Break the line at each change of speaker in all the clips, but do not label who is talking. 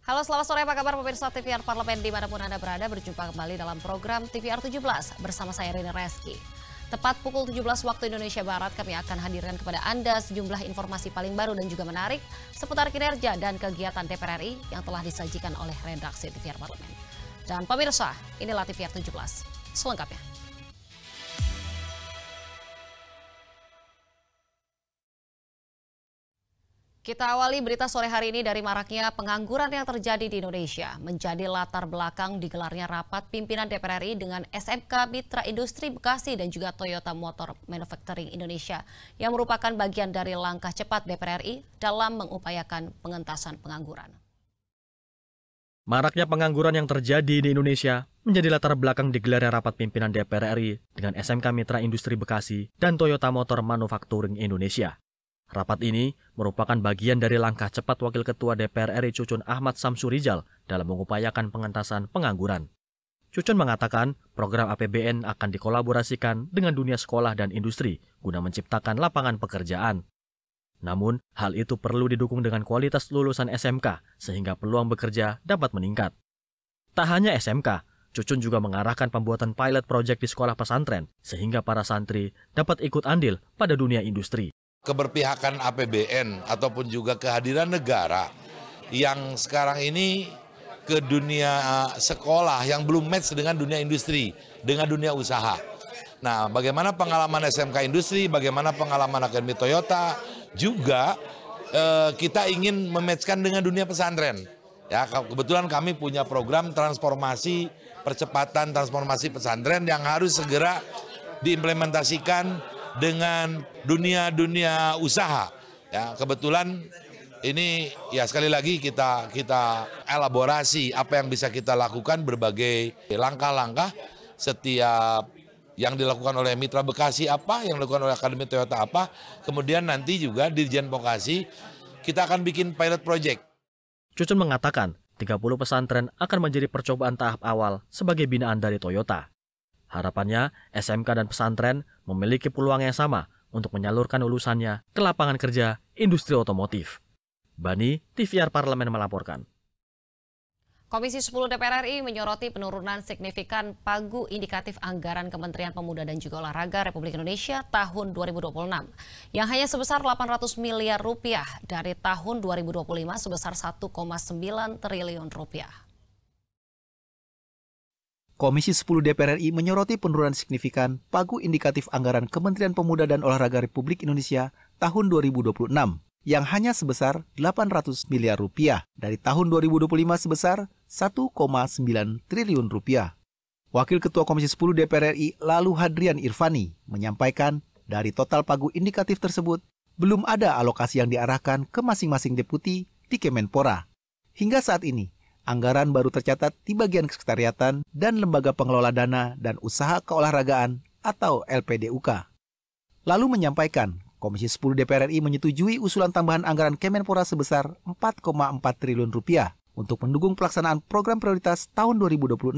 Halo, selamat sore, apa kabar pemirsa TVR Parlemen dimanapun Anda berada. Berjumpa kembali dalam program TVR 17 bersama saya Rini Reski. Tepat pukul 17 waktu Indonesia Barat kami akan hadirkan kepada Anda sejumlah informasi paling baru dan juga menarik seputar kinerja dan kegiatan DPR RI yang telah disajikan oleh redaksi TVR Parlemen. Dan pemirsa, inilah TVR 17 selengkapnya. Kita awali berita sore hari ini dari maraknya pengangguran yang terjadi di Indonesia. Menjadi latar belakang digelarnya rapat pimpinan DPR RI dengan SMK Mitra Industri Bekasi dan juga Toyota Motor Manufacturing Indonesia yang merupakan bagian dari langkah cepat DPR RI dalam mengupayakan pengentasan pengangguran.
Maraknya pengangguran yang terjadi di Indonesia menjadi latar belakang digelarnya rapat pimpinan DPR RI dengan SMK Mitra Industri Bekasi dan Toyota Motor Manufacturing Indonesia. Rapat ini merupakan bagian dari langkah cepat Wakil Ketua DPR RI Cucun Ahmad Samsurijal dalam mengupayakan pengentasan pengangguran. Cucun mengatakan program APBN akan dikolaborasikan dengan dunia sekolah dan industri guna menciptakan lapangan pekerjaan. Namun, hal itu perlu didukung dengan kualitas lulusan SMK sehingga peluang bekerja dapat meningkat. Tak hanya SMK, Cucun juga mengarahkan pembuatan pilot project di sekolah pesantren sehingga para santri dapat ikut andil pada dunia industri.
Keberpihakan APBN ataupun juga kehadiran negara yang sekarang ini ke dunia sekolah yang belum match dengan dunia industri, dengan dunia usaha. Nah, bagaimana pengalaman SMK Industri, bagaimana pengalaman Akademi Toyota, juga kita ingin mematchkan dengan dunia pesantren. Ya, kebetulan kami punya program transformasi, percepatan transformasi pesantren yang harus segera diimplementasikan dengan dunia usaha. Ya, kebetulan ini ya sekali lagi kita elaborasi apa yang bisa kita lakukan, berbagai langkah-langkah setiap yang dilakukan oleh Mitra Bekasi apa, yang dilakukan oleh Akademi Toyota apa, kemudian nanti juga Dirjen Vokasi kita akan bikin pilot project.
Cucun mengatakan 30 pesantren akan menjadi percobaan tahap awal sebagai binaan dari Toyota. Harapannya, SMK dan pesantren memiliki peluang yang sama untuk menyalurkan lulusannya ke lapangan kerja industri otomotif. Bani, TVR Parlemen melaporkan.
Komisi 10 DPR RI menyoroti penurunan signifikan pagu indikatif anggaran Kementerian Pemuda dan juga Olahraga Republik Indonesia tahun 2026 yang hanya sebesar 800 miliar rupiah dari tahun 2025 sebesar 1,9 triliun rupiah.
Komisi 10 DPR RI menyoroti penurunan signifikan pagu indikatif anggaran Kementerian Pemuda dan Olahraga Republik Indonesia tahun 2026 yang hanya sebesar 800 miliar rupiah dari tahun 2025 sebesar 1,9 triliun rupiah. Wakil Ketua Komisi 10 DPR RI Lalu Hadrian Irvani menyampaikan dari total pagu indikatif tersebut belum ada alokasi yang diarahkan ke masing-masing deputi di Kemenpora. Hingga saat ini, anggaran baru tercatat di bagian kesekretariatan dan lembaga pengelola dana dan usaha keolahragaan atau LPDUK. Lalu menyampaikan, Komisi 10 DPR RI menyetujui usulan tambahan anggaran Kemenpora sebesar 4,4 triliun rupiah untuk mendukung pelaksanaan program prioritas tahun 2026.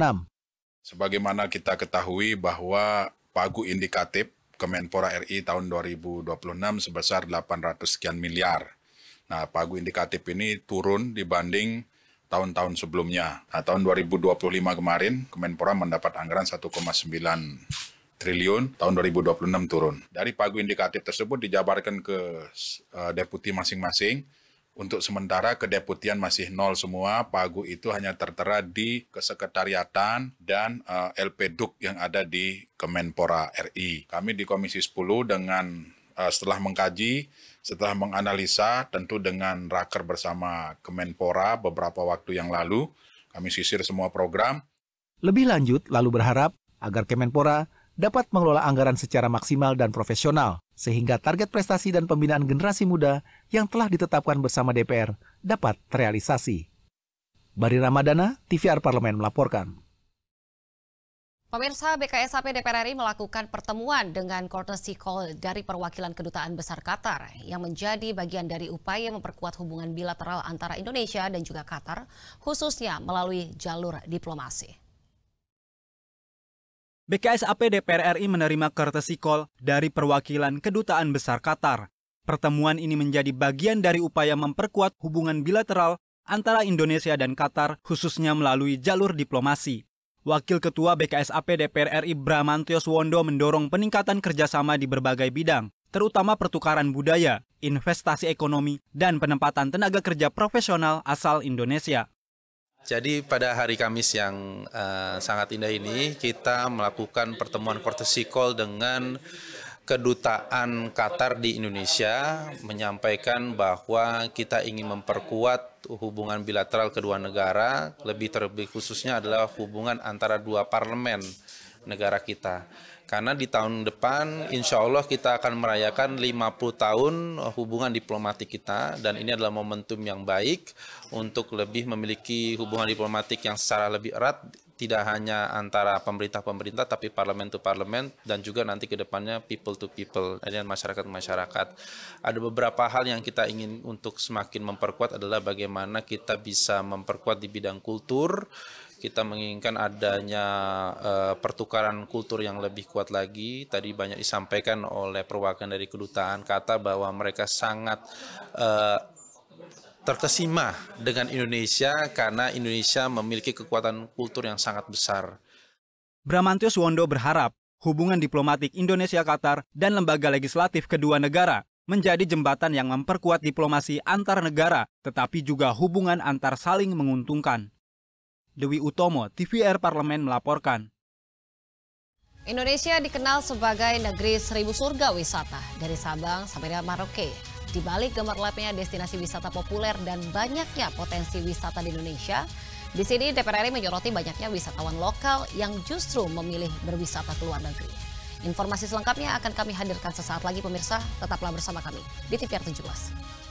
Sebagaimana kita ketahui bahwa pagu indikatif Kemenpora RI tahun 2026 sebesar 800 sekian miliar. Nah, pagu indikatif ini turun dibanding tahun-tahun sebelumnya. Nah, tahun 2025 kemarin, Kemenpora mendapat anggaran 1,9 triliun, tahun 2026 turun. Dari pagu indikatif tersebut dijabarkan ke deputi masing-masing. Untuk sementara kedeputian masih nol semua, pagu itu hanya tertera di kesekretariatan dan LPDUK yang ada di Kemenpora RI. Kami di Komisi 10 dengan setelah mengkaji, setelah menganalisa, tentu dengan raker bersama Kemenpora beberapa waktu yang lalu, kami sisir semua program.
Lebih lanjut, lalu berharap agar Kemenpora dapat mengelola anggaran secara maksimal dan profesional, sehingga target prestasi dan pembinaan generasi muda yang telah ditetapkan bersama DPR dapat terrealisasi. Bari Ramadana, TVR Parlemen melaporkan.
Pemirsa, BKSAP DPR RI melakukan pertemuan dengan courtesy call dari perwakilan Kedutaan Besar Qatar yang menjadi bagian dari upaya memperkuat hubungan bilateral antara Indonesia dan juga Qatar, khususnya melalui jalur diplomasi.
BKSAP DPR RI menerima courtesy call dari perwakilan Kedutaan Besar Qatar. Pertemuan ini menjadi bagian dari upaya memperkuat hubungan bilateral antara Indonesia dan Qatar, khususnya melalui jalur diplomasi. Wakil Ketua BKSAP DPR RI Bramantyo Suwondo mendorong peningkatan kerjasama di berbagai bidang, terutama pertukaran budaya, investasi ekonomi, dan penempatan tenaga kerja profesional asal Indonesia.
Jadi pada hari Kamis yang sangat indah ini, kita melakukan pertemuan courtesy call dengan Kedutaan Qatar di Indonesia, menyampaikan bahwa kita ingin memperkuat hubungan bilateral kedua negara, lebih khususnya adalah hubungan antara dua parlemen negara kita. Karena di tahun depan, insya Allah kita akan merayakan 50 tahun hubungan diplomatik kita, dan ini adalah momentum yang baik untuk lebih memiliki hubungan diplomatik yang secara lebih erat, tidak hanya antara pemerintah-pemerintah, tapi parlemen to parlemen, dan juga nanti ke depannya people to people, dan masyarakat-masyarakat. Ada beberapa hal yang kita ingin untuk semakin memperkuat adalah bagaimana kita bisa memperkuat di bidang kultur. Kita menginginkan adanya pertukaran kultur yang lebih kuat lagi. Tadi banyak disampaikan oleh perwakilan dari Kedutaan Qatar bahwa mereka sangat terkesima dengan Indonesia karena Indonesia memiliki kekuatan kultur yang sangat besar.
Bramantyo Suwondo berharap hubungan diplomatik Indonesia-Qatar dan lembaga legislatif kedua negara menjadi jembatan yang memperkuat diplomasi antar negara, tetapi juga hubungan antar saling menguntungkan. Dewi Utomo, TVR Parlemen melaporkan.
Indonesia dikenal sebagai negeri seribu surga wisata, dari Sabang sampai Merauke. Di balik gemerlapnya destinasi wisata populer dan banyaknya potensi wisata di Indonesia, di sini DPR RI menyoroti banyaknya wisatawan lokal yang justru memilih berwisata ke luar negeri. Informasi selengkapnya akan kami hadirkan sesaat lagi pemirsa, tetaplah bersama kami di TVR 17.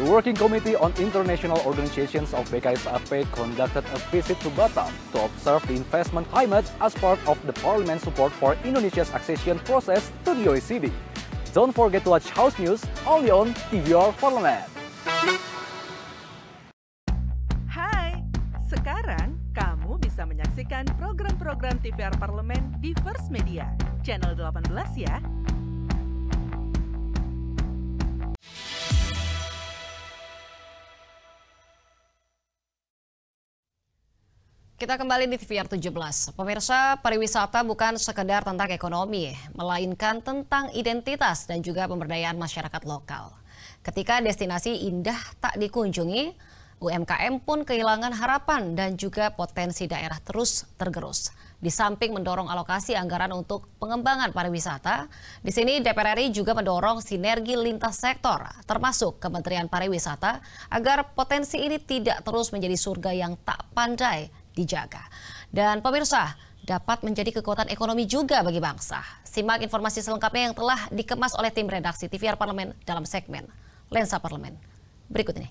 The Working Committee on International Organizations of BKSAP conducted a visit to Batam to observe the investment climate as part of the Parliament support for Indonesia's accession process to the OECD. Don't forget to watch House News only on TVR Parlemen.
Hai, sekarang kamu bisa menyaksikan program-program TVR Parlemen di First Media, channel 18 ya.
Kita kembali di TVR 17. Pemirsa, pariwisata bukan sekedar tentang ekonomi, melainkan tentang identitas dan juga pemberdayaan masyarakat lokal. Ketika destinasi indah tak dikunjungi, UMKM pun kehilangan harapan dan juga potensi daerah terus tergerus. Di samping mendorong alokasi anggaran untuk pengembangan pariwisata, di sini DPR RI juga mendorong sinergi lintas sektor, termasuk Kementerian Pariwisata, agar potensi ini tidak terus menjadi surga yang tak pandai dijaga. Dan pemirsa, dapat menjadi kekuatan ekonomi juga bagi bangsa. Simak informasi selengkapnya yang telah dikemas oleh tim redaksi TVR Parlemen dalam segmen Lensa Parlemen. Berikut ini.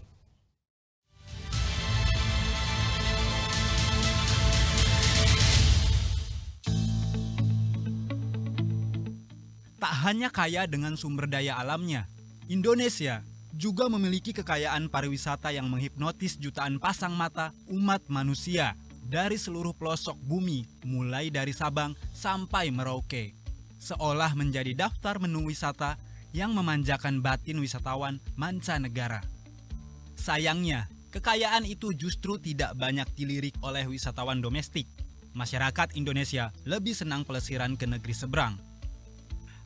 Tak hanya kaya dengan sumber daya alamnya, Indonesia juga memiliki kekayaan pariwisata yang menghipnotis jutaan pasang mata umat manusia dari seluruh pelosok bumi, mulai dari Sabang sampai Merauke, seolah menjadi daftar menu wisata yang memanjakan batin wisatawan mancanegara. Sayangnya, kekayaan itu justru tidak banyak dilirik oleh wisatawan domestik. Masyarakat Indonesia lebih senang pelesiran ke negeri seberang.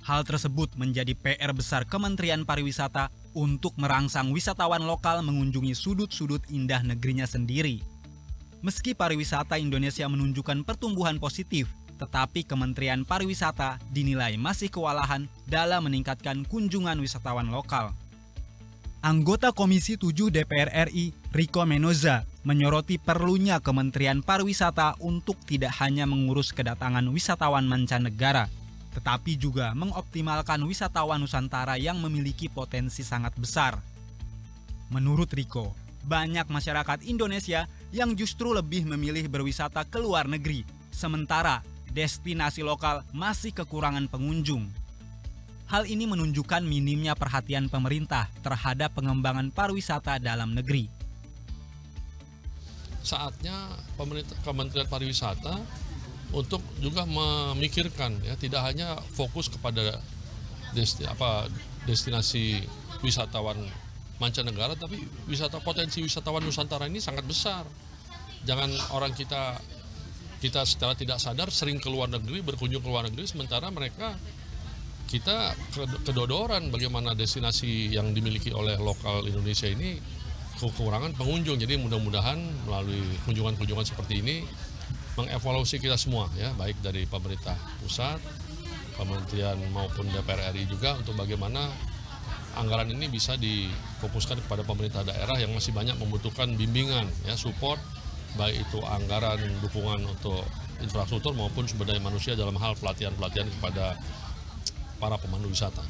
Hal tersebut menjadi PR besar Kementerian Pariwisata untuk merangsang wisatawan lokal mengunjungi sudut-sudut indah negerinya sendiri. Meski pariwisata Indonesia menunjukkan pertumbuhan positif, tetapi Kementerian Pariwisata dinilai masih kewalahan dalam meningkatkan kunjungan wisatawan lokal. Anggota Komisi 7 DPR RI, Riko Menoza, menyoroti perlunya Kementerian Pariwisata untuk tidak hanya mengurus kedatangan wisatawan mancanegara, tetapi juga mengoptimalkan wisatawan Nusantara yang memiliki potensi sangat besar. Menurut Riko, banyak masyarakat Indonesia yang justru lebih memilih berwisata ke luar negeri, sementara destinasi lokal masih kekurangan pengunjung. Hal ini menunjukkan minimnya perhatian pemerintah terhadap pengembangan pariwisata dalam negeri.
Saatnya Kementerian Pariwisata untuk juga memikirkan, ya, tidak hanya fokus kepada destinasi wisatawan mancanegara, tapi potensi wisatawan Nusantara ini sangat besar. Jangan orang kita secara tidak sadar sering ke luar negeri, berkunjung ke luar negeri, sementara kita kedodoran bagaimana destinasi yang dimiliki oleh lokal Indonesia ini kekurangan pengunjung. Jadi mudah-mudahan melalui kunjungan-kunjungan seperti ini mengevaluasi kita semua, ya, baik dari pemerintah pusat, kementerian maupun DPR RI juga, untuk bagaimana anggaran ini bisa difokuskan kepada pemerintah daerah yang masih banyak membutuhkan bimbingan, ya, support, baik itu anggaran dukungan untuk infrastruktur maupun sumber daya manusia dalam hal pelatihan-pelatihan kepada para pemandu wisata.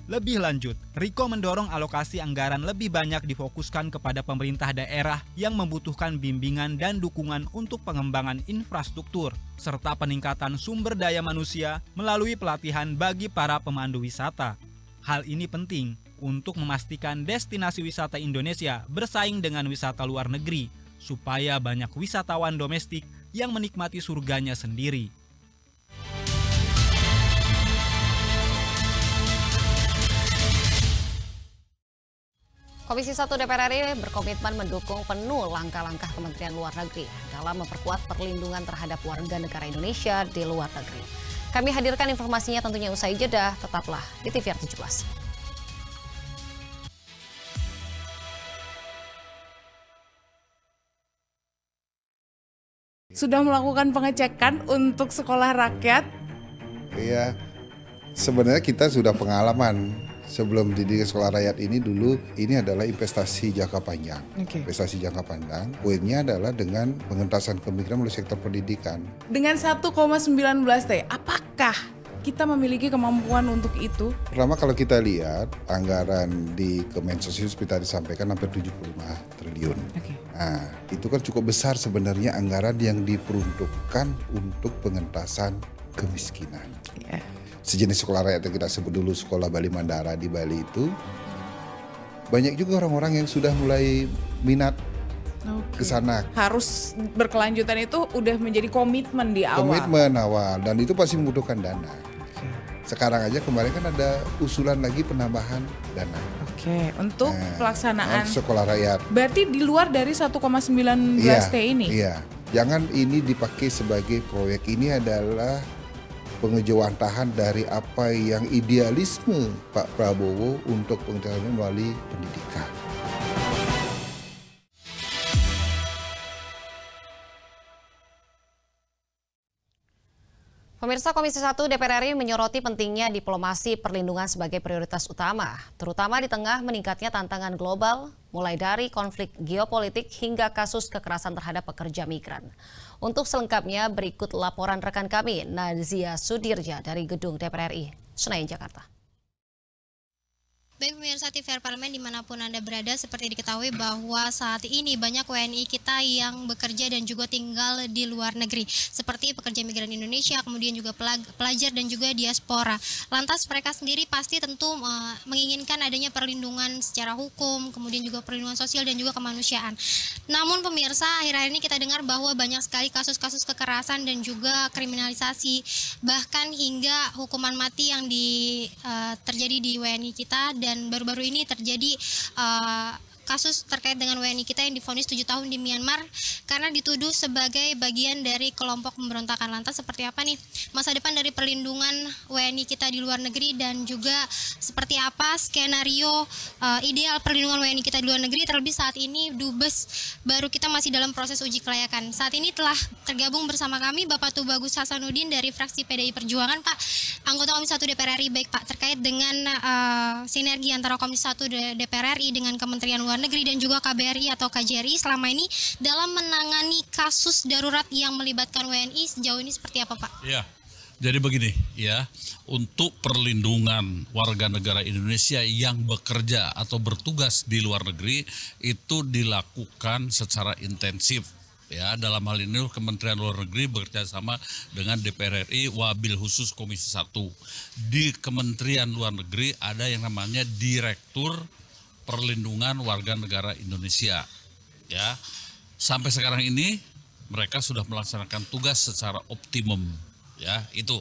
Lebih lanjut, Riko mendorong alokasi anggaran lebih banyak difokuskan kepada pemerintah daerah yang membutuhkan bimbingan dan dukungan untuk pengembangan infrastruktur, serta peningkatan sumber daya manusia melalui pelatihan bagi para pemandu wisata. Hal ini penting untuk memastikan destinasi wisata Indonesia bersaing dengan wisata luar negeri, supaya banyak wisatawan domestik yang menikmati surganya sendiri.
Komisi 1 DPR RI berkomitmen mendukung penuh langkah-langkah Kementerian Luar Negeri dalam memperkuat perlindungan terhadap warga negara Indonesia di luar negeri. Kami hadirkan informasinya tentunya usai jeda, tetaplah di TVR 17.
Sudah melakukan pengecekan untuk sekolah rakyat?
Iya, sebenarnya kita sudah pengalaman. Sebelum dididik sekolah rakyat ini dulu, ini adalah investasi jangka panjang. Investasi jangka panjang, poinnya adalah dengan pengentasan kemiskinan melalui sektor pendidikan.
Dengan 1,19 T, apakah kita memiliki kemampuan untuk itu?
Pertama, kalau kita lihat anggaran di Kemensos seperti tadi disampaikan hampir 75 triliun. Nah, itu kan cukup besar sebenarnya anggaran yang diperuntukkan untuk pengentasan kemiskinan. Sejenis sekolah rakyat yang kita sebut dulu sekolah Bali Mandara di Bali itu, banyak juga orang-orang yang sudah mulai minat ke sana.
Harus berkelanjutan itu udah menjadi komitmen di awal.
Komitmen awal, dan itu pasti membutuhkan dana. Sekarang aja kemarin kan ada usulan lagi penambahan dana.
Untuk pelaksanaan
sekolah rakyat.
Berarti di luar dari 1,19 T ini?
Iya, jangan ini dipakai sebagai proyek. Ini adalah pengejawantahan dari apa yang idealisme Pak Prabowo untuk pengetahuan melalui pendidikan.
Pemirsa, Komisi 1 DPR RI menyoroti pentingnya diplomasi perlindungan sebagai prioritas utama, terutama di tengah meningkatnya tantangan global, mulai dari konflik geopolitik hingga kasus kekerasan terhadap pekerja migran. Untuk selengkapnya, berikut laporan rekan kami, Nazia Sudirja dari Gedung DPR RI, Senayan, Jakarta.
Baik pemirsa TVR Parlemen dimanapun Anda berada, seperti diketahui bahwa saat ini banyak WNI kita yang bekerja dan juga tinggal di luar negeri, seperti pekerja migran Indonesia, kemudian juga pelajar dan juga diaspora. Lantas mereka sendiri pasti tentu menginginkan adanya perlindungan secara hukum, kemudian juga perlindungan sosial dan juga kemanusiaan. Namun pemirsa, akhir-akhir ini kita dengar bahwa banyak sekali kasus-kasus kekerasan dan juga kriminalisasi, bahkan hingga hukuman mati yang terjadi di WNI kita. Dan baru-baru ini terjadi kasus terkait dengan WNI kita yang divonis 7 tahun di Myanmar karena dituduh sebagai bagian dari kelompok pemberontakan. Lantas seperti apa nih masa depan dari perlindungan WNI kita di luar negeri dan juga seperti apa skenario ideal perlindungan WNI kita di luar negeri, terlebih saat ini Dubes baru kita masih dalam proses uji kelayakan. Saat ini telah tergabung bersama kami Bapak Tubagus Hasanuddin dari fraksi PDI Perjuangan. Pak, anggota Komisi 1 DPR RI. Baik Pak, terkait dengan sinergi antara Komisi 1 DPR RI dengan Kementerian Luar Negeri dan juga KBRI atau KJRI selama ini dalam menangani kasus darurat yang melibatkan WNI sejauh ini seperti apa Pak?
Ya, jadi begini ya, untuk perlindungan warga negara Indonesia yang bekerja atau bertugas di luar negeri itu dilakukan secara intensif. Ya, dalam hal ini Kementerian Luar Negeri bekerja sama dengan DPR RI, wabil khusus Komisi 1. Di Kementerian Luar Negeri ada yang namanya Direktur Perlindungan Warga Negara Indonesia. Ya, sampai sekarang ini mereka sudah melaksanakan tugas secara optimum. Ya, itu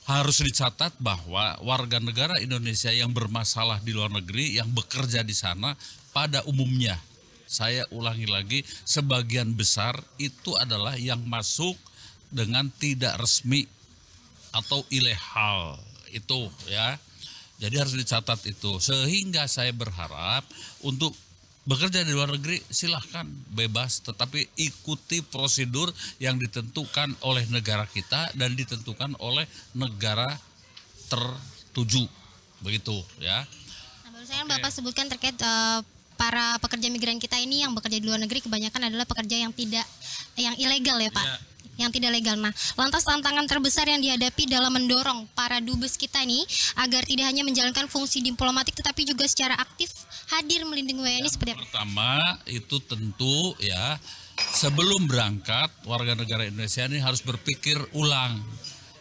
harus dicatat bahwa warga negara Indonesia yang bermasalah di luar negeri yang bekerja di sana pada umumnya, saya ulangi lagi, sebagian besar itu adalah yang masuk dengan tidak resmi atau ilegal itu ya. Jadi harus dicatat itu, sehingga saya berharap untuk bekerja di luar negeri silahkan bebas, tetapi ikuti prosedur yang ditentukan oleh negara kita dan ditentukan oleh negara tertuju, begitu ya.
Nah, baru saya Bapak sebutkan terkait para pekerja migran kita ini yang bekerja di luar negeri kebanyakan adalah pekerja yang ilegal ya Pak. Ya. Yang tidak legal. Nah, lantas tantangan terbesar yang dihadapi dalam mendorong para dubes kita ini agar tidak hanya menjalankan fungsi diplomatik tetapi juga secara aktif hadir melindungi WNI seperti apa?
Pertama itu tentu ya, sebelum berangkat warga negara Indonesia ini harus berpikir ulang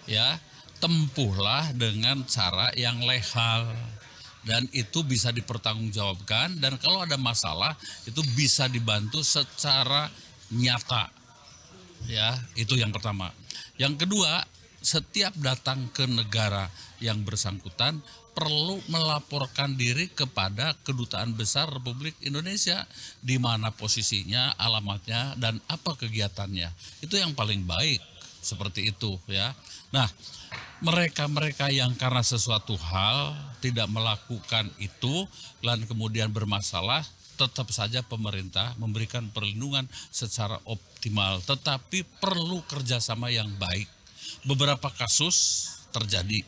ya, tempuhlah dengan cara yang legal dan itu bisa dipertanggungjawabkan, dan kalau ada masalah itu bisa dibantu secara nyata. Ya, itu yang pertama. Yang kedua, setiap datang ke negara yang bersangkutan perlu melaporkan diri kepada Kedutaan Besar Republik Indonesia, di mana posisinya, alamatnya, dan apa kegiatannya. Itu yang paling baik, seperti itu ya. Nah, mereka-mereka yang karena sesuatu hal tidak melakukan itu dan kemudian bermasalah, tetap saja pemerintah memberikan perlindungan secara optimal, tetapi perlu kerjasama yang baik. Beberapa kasus terjadi,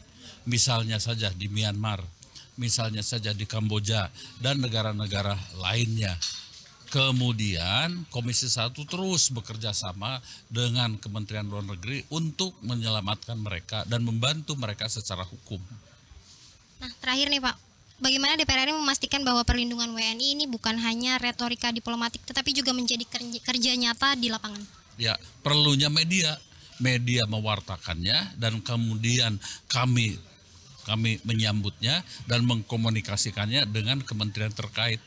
misalnya saja di Myanmar, misalnya saja di Kamboja, dan negara-negara lainnya. Kemudian Komisi 1 terus bekerja sama dengan Kementerian Luar Negeri untuk menyelamatkan mereka dan membantu mereka secara hukum.
Nah, terakhir nih Pak, bagaimana DPR RI memastikan bahwa perlindungan WNI ini bukan hanya retorika diplomatik tetapi juga menjadi kerja nyata di lapangan?
Ya, perlunya media mewartakannya dan kemudian kami menyambutnya dan mengkomunikasikannya dengan kementerian terkait.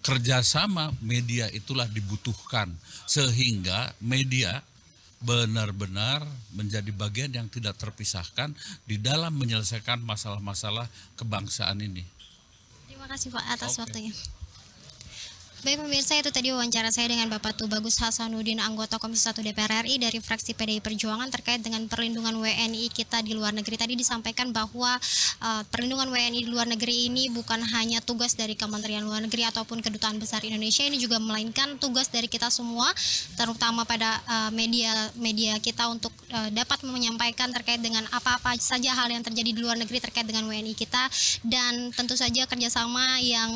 Kerjasama media itulah dibutuhkan sehingga media benar-benar menjadi bagian yang tidak terpisahkan di dalam menyelesaikan masalah-masalah kebangsaan ini.
Terima kasih Pak atas waktunya. Baik pemirsa, itu tadi wawancara saya dengan Bapak Tubagus Hasanuddin, anggota Komisi 1 DPR RI dari fraksi PDI Perjuangan terkait dengan perlindungan WNI kita di luar negeri. Tadi disampaikan bahwa perlindungan WNI di luar negeri ini bukan hanya tugas dari Kementerian Luar Negeri ataupun Kedutaan Besar Indonesia, ini juga melainkan tugas dari kita semua, terutama pada media kita untuk dapat menyampaikan terkait dengan apa-apa saja hal yang terjadi di luar negeri terkait dengan WNI kita, dan tentu saja kerjasama yang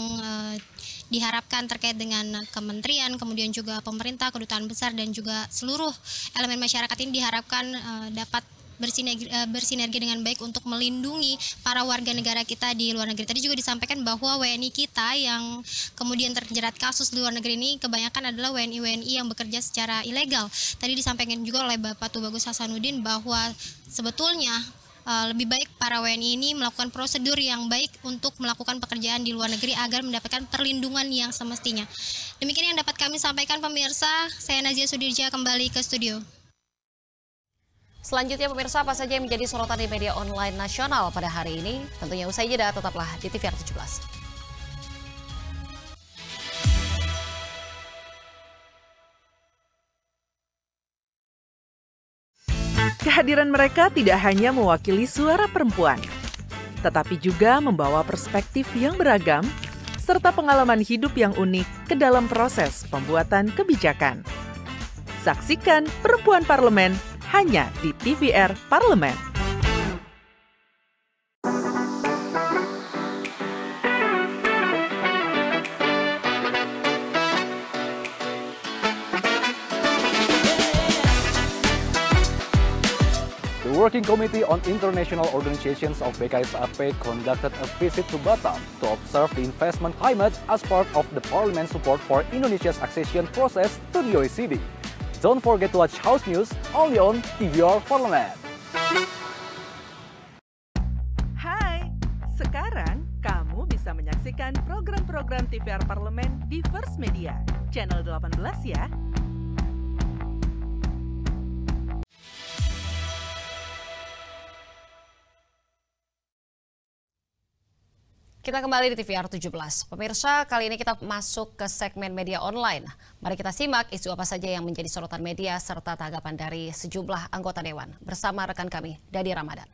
diharapkan terkait dengan kementerian, kemudian juga pemerintah, kedutaan besar, dan juga seluruh elemen masyarakat ini diharapkan dapat bersinergi dengan baik untuk melindungi para warga negara kita di luar negeri. Tadi juga disampaikan bahwa WNI kita yang kemudian terjerat kasus di luar negeri ini kebanyakan adalah WNI yang bekerja secara ilegal. Tadi disampaikan juga oleh Bapak Tubagus Hasanuddin bahwa sebetulnya lebih baik para WNI ini melakukan prosedur yang baik untuk melakukan pekerjaan di luar negeri agar mendapatkan perlindungan yang semestinya. Demikian yang dapat kami sampaikan pemirsa. Saya Nazia Sudirja kembali ke studio.
Selanjutnya pemirsa, apa saja yang menjadi sorotan di media online nasional pada hari ini? Tentunya usai jeda, tetaplah di TVR 17.
Kehadiran mereka tidak hanya mewakili suara perempuan, tetapi juga membawa perspektif yang beragam serta pengalaman hidup yang unik ke dalam proses pembuatan kebijakan. Saksikan Perempuan Parlemen hanya di TVR Parlemen.
The Working Committee on International Organizations of BKSAP conducted a visit to Batam to observe the investment climate as part of the Parliament support for Indonesia's accession process to the OECD. Don't forget to watch House News only on TVR Parlemen.
Hai, sekarang kamu bisa menyaksikan program-program TVR Parlemen di First Media, channel 18 ya.
Kita kembali di TVR 17. Pemirsa, kali ini kita masuk ke segmen media online. Mari kita simak isu apa saja yang menjadi sorotan media serta tanggapan dari sejumlah anggota Dewan. Bersama rekan kami, Dadi Ramadan.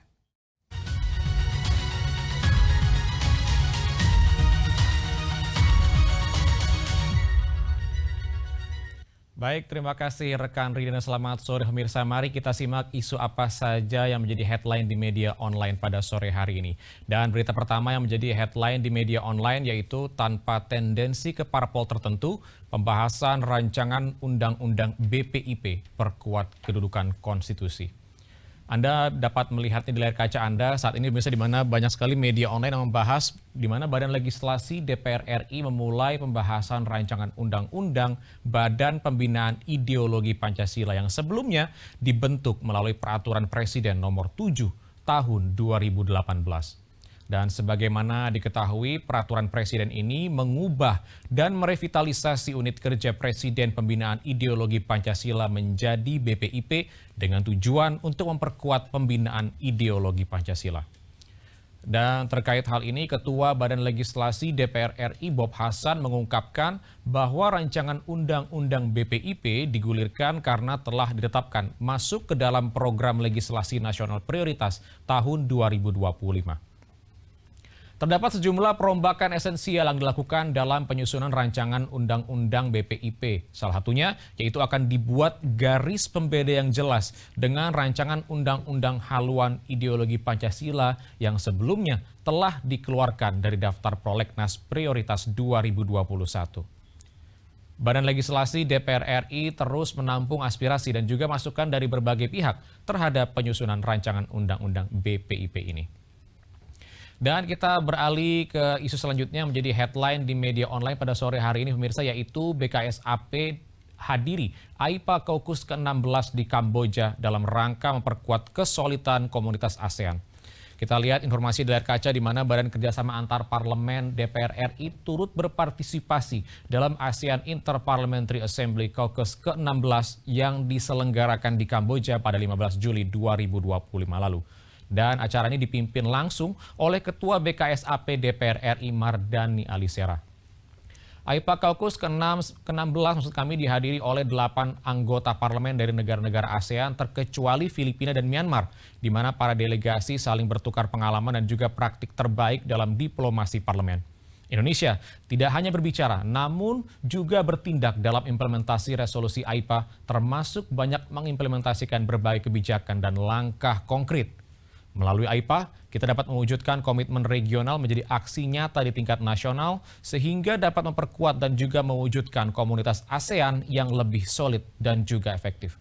Baik, terima kasih rekan Ridina. Selamat sore pemirsa. Mari kita simak isu apa saja yang menjadi headline di media online pada sore hari ini. Dan berita pertama yang menjadi headline di media online yaitu tanpa tendensi ke parpol tertentu, pembahasan rancangan undang-undang BPIP perkuat kedudukan konstitusi. Anda dapat melihatnya di layar kaca Anda saat ini biasa di mana banyak sekali media online yang membahas di mana Badan Legislasi DPR RI memulai pembahasan rancangan undang-undang Badan Pembinaan Ideologi Pancasila yang sebelumnya dibentuk melalui Peraturan Presiden Nomor 7 Tahun 2018. Dan sebagaimana diketahui, peraturan presiden ini mengubah dan merevitalisasi unit kerja Presiden Pembinaan Ideologi Pancasila menjadi BPIP dengan tujuan untuk memperkuat pembinaan ideologi Pancasila. Dan terkait hal ini, Ketua Badan Legislasi DPR RI Bob Hasan mengungkapkan bahwa rancangan undang-undang BPIP digulirkan karena telah ditetapkan masuk ke dalam program legislasi nasional prioritas tahun 2025. Terdapat sejumlah perombakan esensial yang dilakukan dalam penyusunan rancangan undang-undang BPIP. Salah satunya yaitu akan dibuat garis pembeda yang jelas dengan rancangan undang-undang haluan ideologi Pancasila yang sebelumnya telah dikeluarkan dari daftar prolegnas prioritas 2021. Badan Legislasi DPR RI terus menampung aspirasi dan juga masukan dari berbagai pihak terhadap penyusunan rancangan undang-undang BPIP ini. Dan kita beralih ke isu selanjutnya menjadi headline di media online pada sore hari ini pemirsa, yaitu BKSAP hadiri AIPA Caucus ke-16 di Kamboja dalam rangka memperkuat kesolidan komunitas ASEAN. Kita lihat informasi di layar kaca di mana Badan Kerjasama Antar Parlemen DPR RI turut berpartisipasi dalam ASEAN Interparliamentary Assembly Caucus ke-16 yang diselenggarakan di Kamboja pada 15 Juli 2025 lalu. Dan acara ini dipimpin langsung oleh Ketua BKSAP DPR RI Mardani Alisera. AIPA Caucus ke-16 maksud kami dihadiri oleh 8 anggota parlemen dari negara-negara ASEAN terkecuali Filipina dan Myanmar, di mana para delegasi saling bertukar pengalaman dan juga praktik terbaik dalam diplomasi parlemen. Indonesia tidak hanya berbicara, namun juga bertindak dalam implementasi resolusi AIPA, termasuk banyak mengimplementasikan berbagai kebijakan dan langkah konkret. Melalui AIPA, kita dapat mewujudkan komitmen regional menjadi aksi nyata di tingkat nasional, sehingga dapat memperkuat dan juga mewujudkan komunitas ASEAN yang lebih solid dan juga efektif.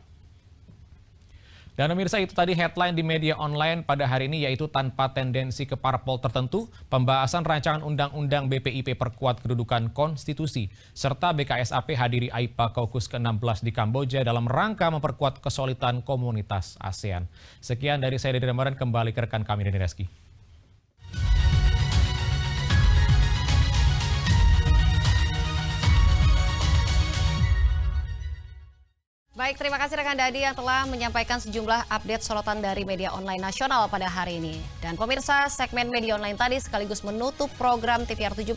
Dan pemirsa, itu tadi headline di media online pada hari ini, yaitu tanpa tendensi ke parpol tertentu, pembahasan rancangan undang-undang BPIP perkuat kedudukan konstitusi, serta BKSAP hadiri AIPA Caucus ke-16 di Kamboja dalam rangka memperkuat kesolidan komunitas ASEAN. Sekian dari saya, Dadi Ramadan, kembali ke rekan kami, Deni Reski.
Baik, terima kasih rekan Dadi yang telah menyampaikan sejumlah update sorotan dari media online nasional pada hari ini. Dan pemirsa, segmen media online tadi sekaligus menutup program TVR 17.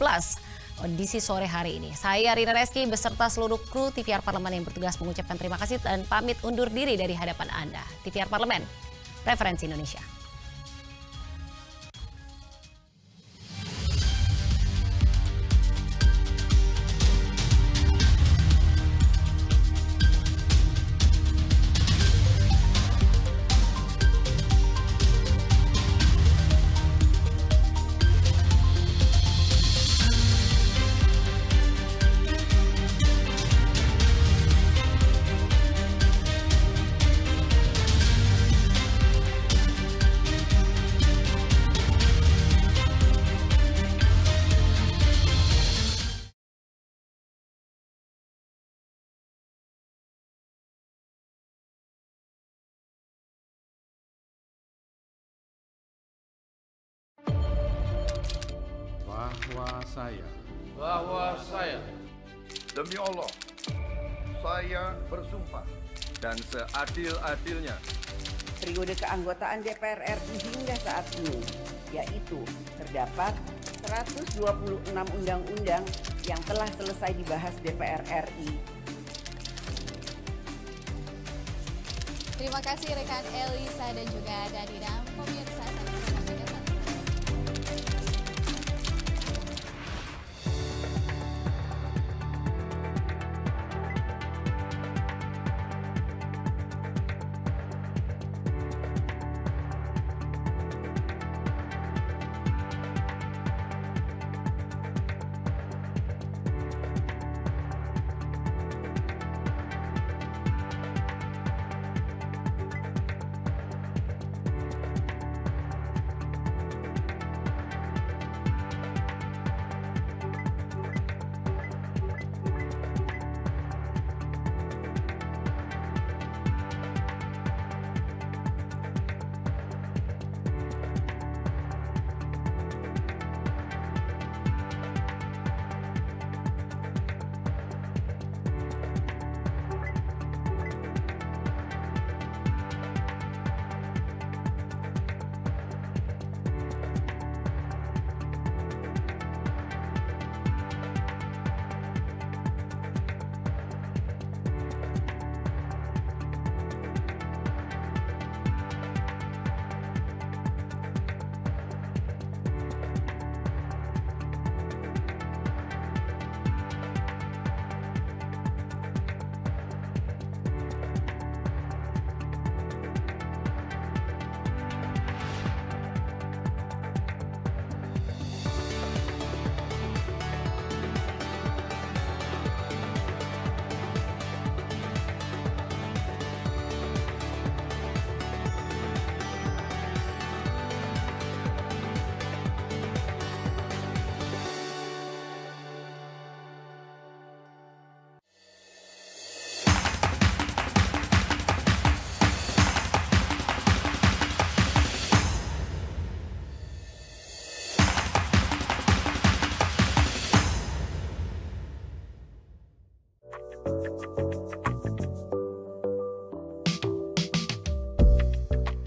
edisi sore hari ini. Saya Rina Reski beserta seluruh kru TVR Parlemen yang bertugas mengucapkan terima kasih dan pamit undur diri dari hadapan Anda. TVR Parlemen, referensi Indonesia.
Bahwa saya demi Allah saya bersumpah dan seadil-adilnya
periode keanggotaan DPR RI hingga saat ini, yaitu terdapat 126 undang-undang yang telah selesai dibahas DPR RI.
Terima kasih rekan Elisa dan juga Danina. Pemirsa,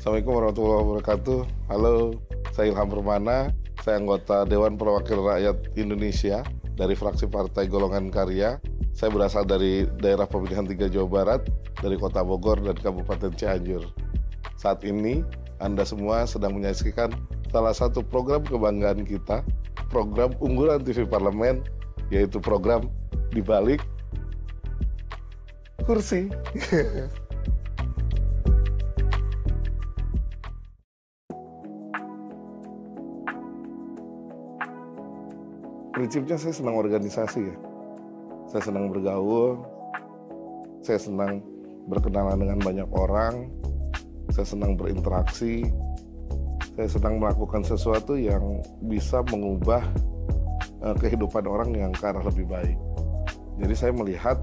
Assalamualaikum warahmatullahi wabarakatuh. Halo, saya Ilham Permana. Saya anggota Dewan Perwakilan Rakyat Indonesia dari fraksi Partai Golongan Karya. Saya berasal dari daerah pemilihan 3 Jawa Barat, dari Kota Bogor dan Kabupaten Cianjur. Saat ini, Anda semua sedang menyaksikan salah satu program kebanggaan kita, program unggulan TV Parlemen, yaitu program Di Balik Kursi. Prinsipnya saya senang organisasi ya. Saya senang bergaul, saya senang berkenalan dengan banyak orang, saya senang berinteraksi, saya senang melakukan sesuatu yang bisa mengubah kehidupan orang yang ke arah lebih baik. Jadi saya melihat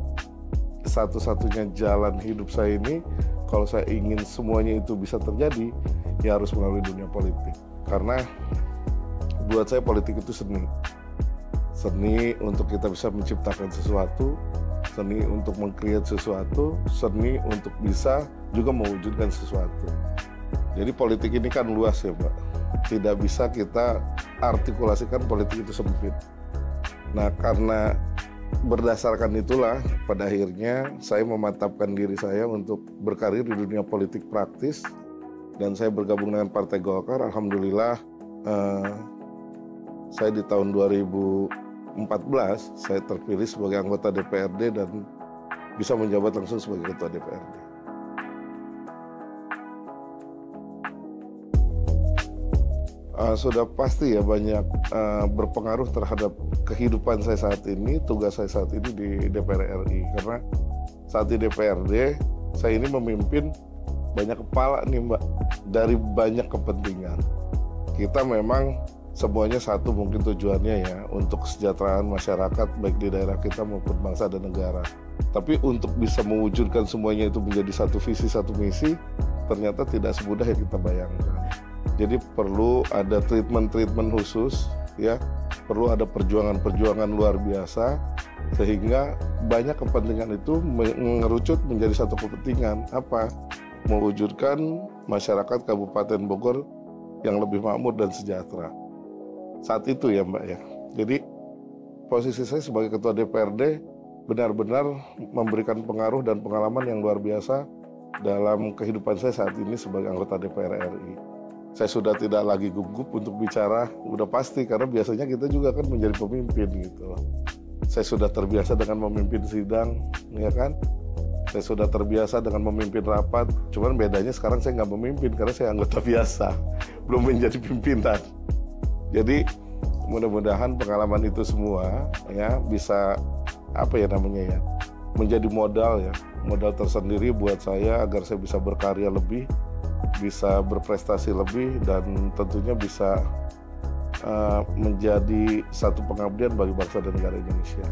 satu-satunya jalan hidup saya ini, kalau saya ingin semuanya itu bisa terjadi, ya harus melalui dunia politik. Karena buat saya politik itu seni. Seni untuk kita bisa menciptakan sesuatu, seni untuk meng-create sesuatu, seni untuk bisa juga mewujudkan sesuatu. Jadi politik ini kan luas ya Pak. Tidak bisa kita artikulasikan politik itu sempit. Nah, karena berdasarkan itulah pada akhirnya saya memantapkan diri saya untuk berkarir di dunia politik praktis dan saya bergabung dengan Partai Golkar. Alhamdulillah saya di tahun 2014 saya terpilih sebagai anggota DPRD dan bisa menjabat langsung sebagai Ketua DPRD. Sudah pasti ya banyak berpengaruh terhadap kehidupan saya saat ini, tugas saya saat ini di DPR RI. Karena saat di DPRD, saya ini memimpin banyak kepala nih Mbak, dari banyak kepentingan. Kita memang semuanya satu mungkin tujuannya ya, untuk kesejahteraan masyarakat baik di daerah kita maupun bangsa dan negara. Tapi untuk bisa mewujudkan semuanya itu menjadi satu visi, satu misi, ternyata tidak semudah yang kita bayangkan. Jadi perlu ada treatment khusus, ya, perlu ada perjuangan luar biasa, sehingga banyak kepentingan itu mengerucut menjadi satu kepentingan, apa? Mewujudkan masyarakat Kabupaten Bogor yang lebih makmur dan sejahtera. Saat itu ya Mbak ya. Jadi posisi saya sebagai Ketua DPRD benar-benar memberikan pengaruh dan pengalaman yang luar biasa dalam kehidupan saya saat ini sebagai anggota DPR RI. Saya sudah tidak lagi gugup untuk bicara, udah pasti, karena biasanya kita juga kan menjadi pemimpin gitu. Saya sudah terbiasa dengan memimpin sidang, ya kan? Saya sudah terbiasa dengan memimpin rapat, cuman bedanya sekarang saya nggak memimpin karena saya anggota biasa, belum menjadi pimpinan. Jadi mudah-mudahan pengalaman itu semua ya bisa menjadi modal ya, modal tersendiri buat saya agar saya bisa berkarya lebih, bisa berprestasi lebih, dan tentunya bisa menjadi satu pengabdian bagi bangsa dan negara Indonesia.